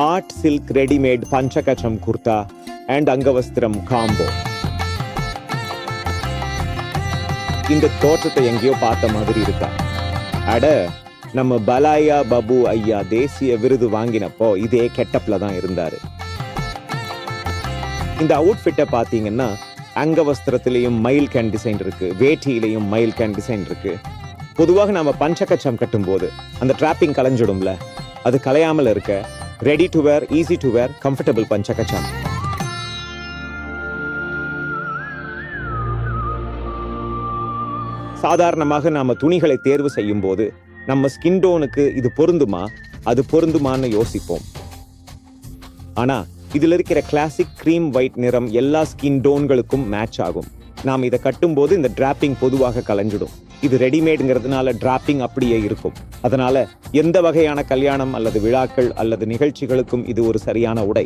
Art silk readymade பஞ்சகச்சம் kurta and அங்கவஸ்திரம் combo. இந்த தோற்றத்தை எங்கேயோ பார்த்த மாதிரி இருக்கா? அட, நம்ம பலாயா பபு ஐயா தேசிய விருது வாங்கினப்போ இதே கெட்டப்ல தான் இருந்தாரு. இந்த அவுட்ஃபிட்டை பார்த்தீங்கன்னா அங்கவஸ்திரத்திலையும் மயில் கேன் டிசைன் இருக்கு, வேட்டியிலையும் மயில் கேன் டிசைன் இருக்கு. பொதுவாக நாம பஞ்சகச்சம் கட்டும் போது அந்த டிராப்பிங் கலைஞ்சிடும்ல, அது கலையாமல் இருக்க ready to wear, easy to wear, comfortable பஞ்சகச்சம். சாதாரணமாக நாம துணிகளை தேர்வு செய்யும் போது நம்ம ஸ்கின் டோனுக்கு இது பொருந்துமா, அது பொருந்துமான்னு யோசிப்போம். ஆனா இதுல இருக்கிற கிளாசிக் கிரீம் ஒயிட் நிறம் எல்லா ஸ்கின் டோன்களுக்கும் மேட்ச் ஆகும். நாம் இதை கட்டும் போது இந்த டிராப்பிங் பொதுவாக கலைஞ்சிடும். இது ரெடிமேடுங்கிறதுனால டிராப்பிங் அப்படியே இருக்கும். அதனால எந்த வகையான கல்யாணம் அல்லது விழாக்கள் அல்லது நிகழ்ச்சிகளுக்கும் இது ஒரு சரியான உடை.